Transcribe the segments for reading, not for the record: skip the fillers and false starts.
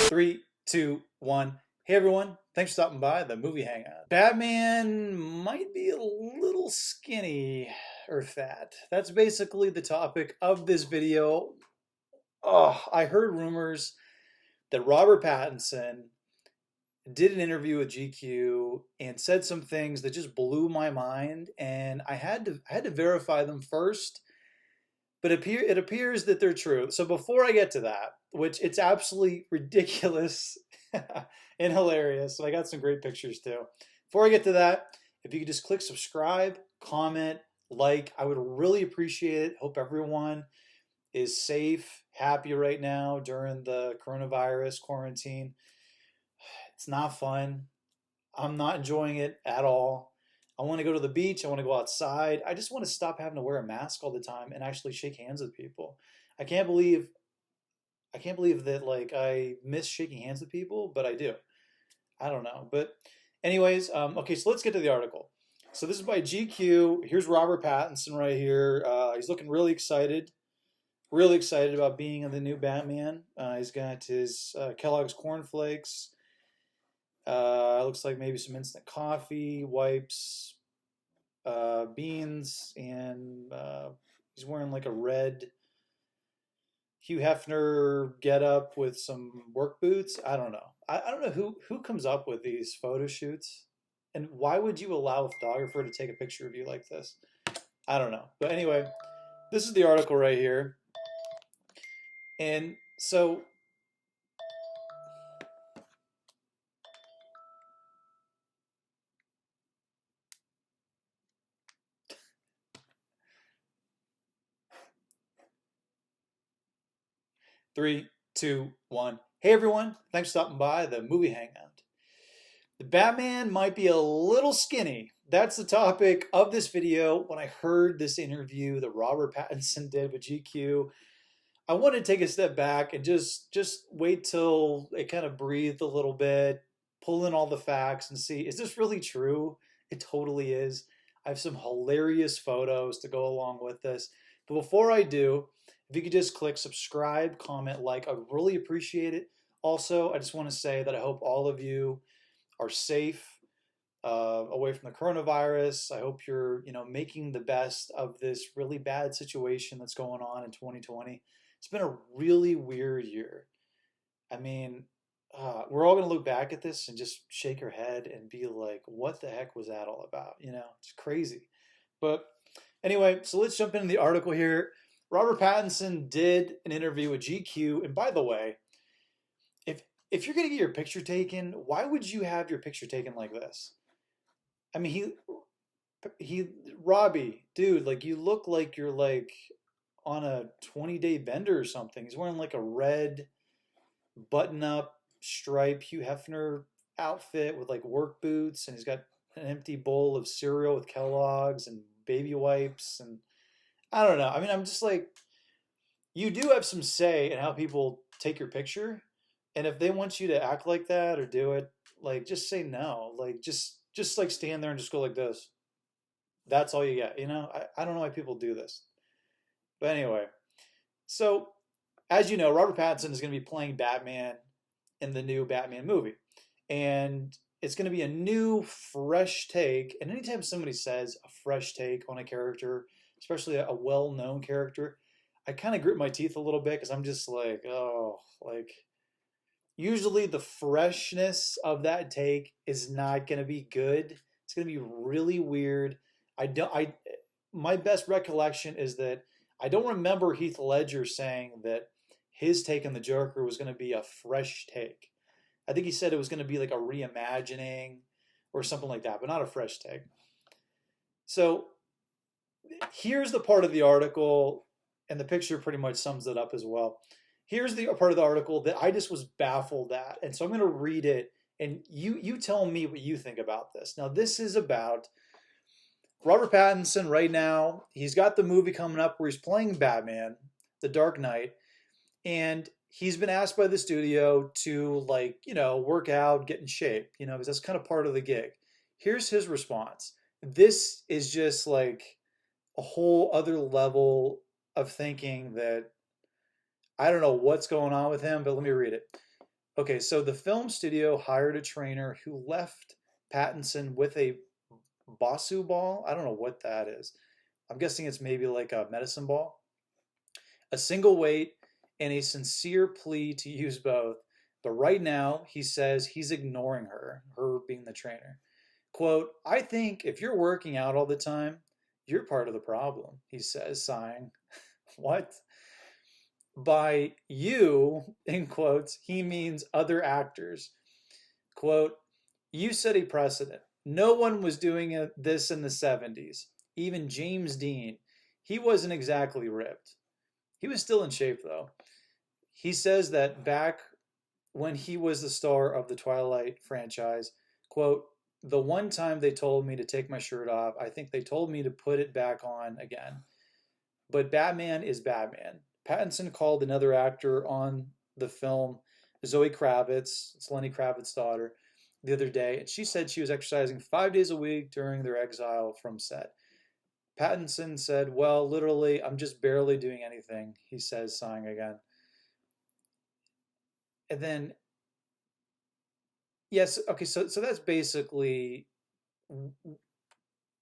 Three, two, one. Hey everyone, thanks for stopping by the movie hangout. Batman might be a little skinny or fat. That's basically the topic of this video. Oh, I heard rumors that Robert Pattinson did an interview with GQ and said some things that just blew my mind, and I had to verify them first, but it appears that they're true. So before I get to that, which it's absolutely ridiculous and hilarious, and I got some great pictures too. Before I get to that, if you could just click subscribe, comment, like, I would really appreciate it. Hope everyone is safe, happy right now during the coronavirus quarantine. It's not fun. I'm not enjoying it at all. I want to go to the beach. I want to go outside. I just want to stop having to wear a mask all the time and actually shake hands with people. I can't believe I can't believe that like I miss shaking hands with people, but I do. I don't know. But anyways, okay, so let's get to the article. So this is by GQ. Here's Robert Pattinson right here. He's looking really excited about being in the new Batman. He's got his Kellogg's cornflakes. Looks like maybe some instant coffee, wipes, beans, and he's wearing like a red Hugh Hefner getup with some work boots. I don't know. I don't know who comes up with these photo shoots, and why would you allow a photographer to take a picture of you like this? I don't know. But anyway, this is the article right here, and so 3, 2, 1. Hey everyone, thanks for stopping by the movie hangout. The Batman might be a little skinny. That's the topic of this video. When I heard this interview that Robert Pattinson did with GQ, I wanted to take a step back and just wait till it kind of breathed a little bit, pull in all the facts and see, is this really true? It totally is. I have some hilarious photos to go along with this. But before I do, if you could just click subscribe, comment, like, I would really appreciate it. Also, I just want to say that I hope all of you are safe, away from the coronavirus. I hope you're, making the best of this really bad situation that's going on in 2020. It's been a really weird year. I mean, we're all going to look back at this and just shake our head and be like, what the heck was that all about? It's crazy. But anyway, so let's jump into the article here. Robert Pattinson did an interview with GQ. And by the way, if you're going to get your picture taken, why would you have your picture taken like this? I mean, Robbie, dude, like you look like you're like on a 20-day bender or something. He's wearing like a red button-up stripe Hugh Hefner outfit with like work boots, and he's got an empty bowl of cereal with Kellogg's and baby wipes, and I don't know. I mean, I'm just like, you do have some say in how people take your picture, and if they want you to act like that or do it, like just say no. Like just like stand there and just go like this. That's all you get, I don't know why people do this. But anyway, so as you know, Robert Pattinson is going to be playing Batman in the new Batman movie. And it's going to be a new, fresh take. And anytime somebody says a fresh take on a character, especially a well-known character, I kind of grit my teeth a little bit because I'm just like, oh, like usually the freshness of that take is not going to be good. It's going to be really weird. My best recollection is that I don't remember Heath Ledger saying that his take on the Joker was going to be a fresh take. I think he said it was going to be like a reimagining or something like that, but not a fresh take. So here's the part of the article, and the picture pretty much sums it up as well. Here's the part of the article that I just was baffled at, and so I'm going to read it, and you tell me what you think about this. Now, this is about Robert Pattinson right now. He's got the movie coming up where he's playing Batman, The Dark Knight, and he's been asked by the studio to work out, get in shape, because that's kind of part of the gig. Here's his response. This is just like a whole other level of thinking that I don't know what's going on with him, but let me read it. Okay, so the film studio hired a trainer who left Pattinson with a Basu ball. I don't know what that is. I'm guessing it's maybe like a medicine ball, a single weight, and a sincere plea to use both. But right now, he says he's ignoring her being the trainer. Quote, I think if you're working out all the time, you're part of the problem, he says, sighing. What? By you, in quotes, he means other actors. Quote, you set a precedent. No one was doing this in the 70s. Even James Dean. He wasn't exactly ripped. He was still in shape, though. He says that back when he was the star of the Twilight franchise, quote, the one time they told me to take my shirt off, I think they told me to put it back on again. But Batman is Batman. Pattinson called another actor on the film, Zoe Kravitz, it's Lenny Kravitz's daughter, the other day, and she said she was exercising 5 days a week during their exile from set. Pattinson said, well, literally, I'm just barely doing anything, he says, sighing again. And then, yes, okay, so that's basically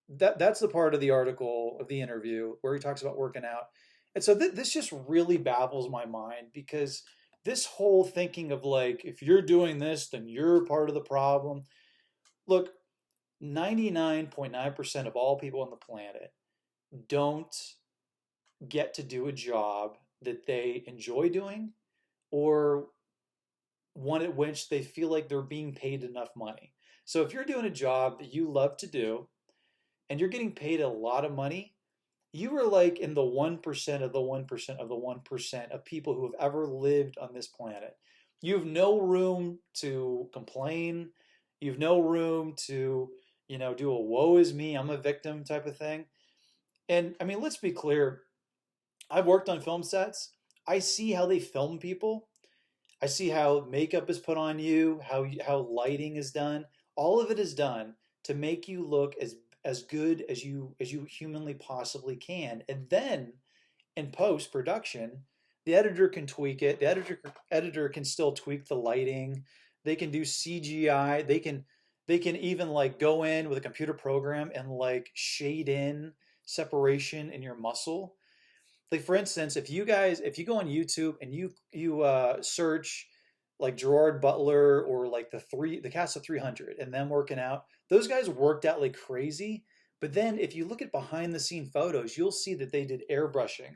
that's the part of the article of the interview where he talks about working out. And so this just really baffles my mind because this whole thinking of like if you're doing this then you're part of the problem. Look, 99.9% of all people on the planet don't get to do a job that they enjoy doing or one at which they feel like they're being paid enough money. So if you're doing a job that you love to do and you're getting paid a lot of money, you are like in the 1% of the 1% of the 1% of people who have ever lived on this planet. You have no room to complain. You have no room to, do a woe is me, I'm a victim type of thing. And I mean, let's be clear. I've worked on film sets. I see how they film people. I see how makeup is put on you, how lighting is done. All of it is done to make you look as good as you humanly possibly can. And then in post production, the editor can tweak it. The editor can still tweak the lighting. They can do CGI. They can even like go in with a computer program and like shade in separation in your muscle. Like for instance, if you go on YouTube and you search like Gerard Butler or like the cast of 300 and them working out, those guys worked out like crazy. But then if you look at behind the scene photos, you'll see that they did airbrushing.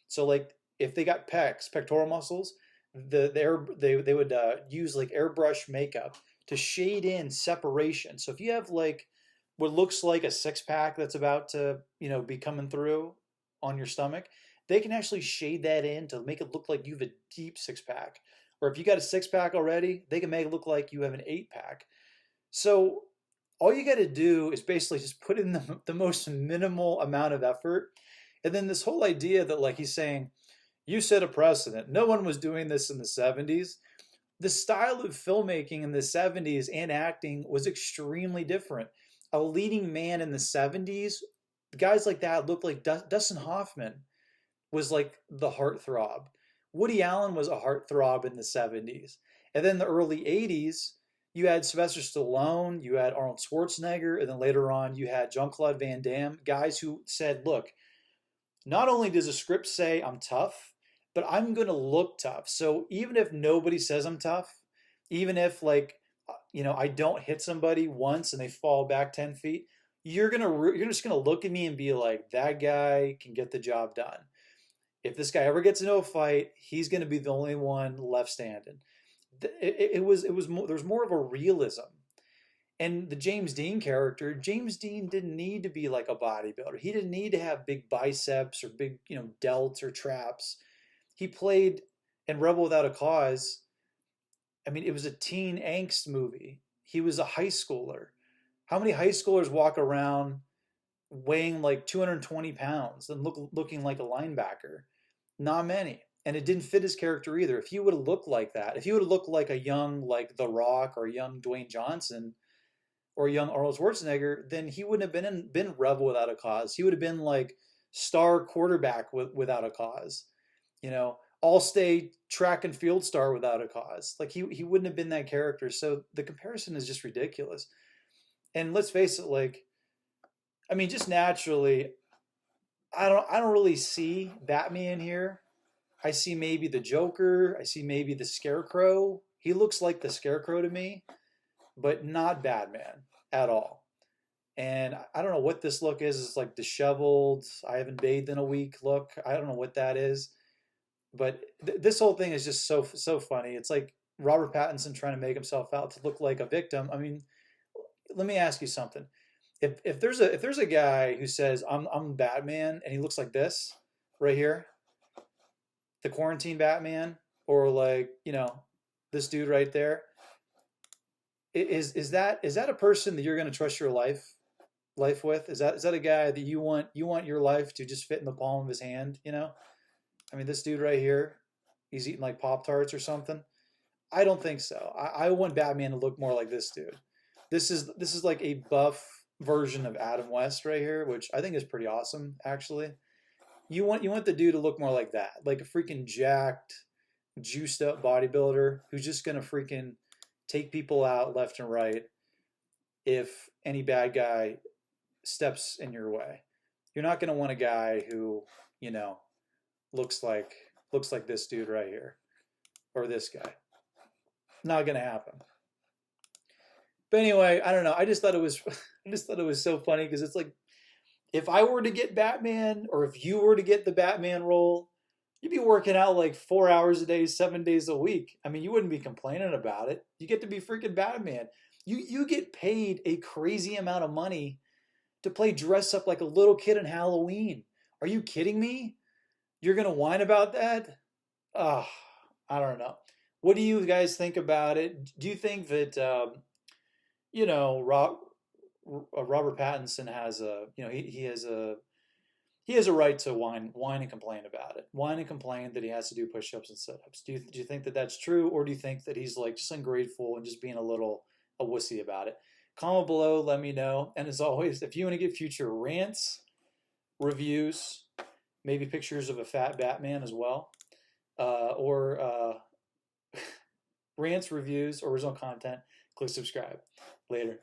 So like if they got pectoral muscles, they would use like airbrush makeup to shade in separation. So if you have like what looks like a six pack that's about to be coming through on your stomach, they can actually shade that in to make it look like you have a deep six pack. Or if you got a six pack already, they can make it look like you have an eight pack. So all you got to do is basically just put in the most minimal amount of effort. And then this whole idea that like he's saying, you set a precedent. No one was doing this in the 70s. The style of filmmaking in the 70s and acting was extremely different. A leading man in the 70s, guys like that looked like Dustin Hoffman was like the heartthrob. Woody Allen was a heartthrob in the 70s. And then the early 80s, you had Sylvester Stallone, you had Arnold Schwarzenegger, and then later on you had Jean-Claude Van Damme, guys who said, look, not only does the script say I'm tough, but I'm going to look tough. So even if nobody says I'm tough, even if like I don't hit somebody once and they fall back 10 feet, you're just going to look at me and be like that guy can get the job done. If this guy ever gets into a fight, he's going to be the only one left standing. It was more, there was more of a realism. And the James Dean character, James Dean didn't need to be like a bodybuilder. He didn't need to have big biceps or big, delts or traps. He played in Rebel Without a Cause. I mean, it was a teen angst movie. He was a high schooler. How many high schoolers walk around weighing like 220 pounds and looking like a linebacker? Not many. And it didn't fit his character either. If he would have looked like that, if he would have looked like a young like The Rock or a young Dwayne Johnson or a young Arnold Schwarzenegger, then he wouldn't have been Rebel Without a Cause. He would have been like star quarterback without a cause. You know, all-state track and field star without a cause. Like he wouldn't have been that character. So the comparison is just ridiculous. And let's face it, like I mean, just naturally, I don't really see Batman here. I see maybe the Joker. I see maybe the Scarecrow. He looks like the Scarecrow to me, but not Batman at all. And I don't know what this look is. It's like disheveled. I haven't bathed in a week. Look, I don't know what that is. But this whole thing is just so funny. It's like Robert Pattinson trying to make himself out to look like a victim. I mean, let me ask you something. If there's a guy who says I'm Batman and he looks like this right here, the quarantine Batman, or like this dude right there, is that a person that you're going to trust your life with? Is that a guy that you want your life to just fit in the palm of his hand? I mean, this dude right here, he's eating like Pop Tarts or something. I don't think so. I want Batman to look more like this dude. This is like a buff version of Adam West right here, which I think is pretty awesome actually. You want the dude to look more like that, like a freaking jacked, juiced up bodybuilder who's just gonna freaking take people out left and right if any bad guy steps in your way. You're not gonna want a guy who, you know, looks like looks like this dude right here or this guy. Not gonna happen. But anyway, I don't know. I just thought it was I just thought it was so funny because it's like if I were to get Batman or if you were to get the Batman role, you'd be working out like 4 hours a day, 7 days a week. I mean, you wouldn't be complaining about it. You get to be freaking Batman. You get paid a crazy amount of money to play dress up like a little kid in Halloween. Are you kidding me? You're gonna whine about that? Oh, I don't know. What do you guys think about it? Do you think that you know Rob, Robert Pattinson has a he has a right to whine and complain about it. Whine and complain that he has to do push-ups and sit-ups. Do you think that that's true, or do you think that he's like just ungrateful and just being a wussy about it? Comment below, let me know. And as always, if you want to get future rants, reviews, maybe pictures of a fat Batman as well, or rants, reviews, original content, click subscribe. Later.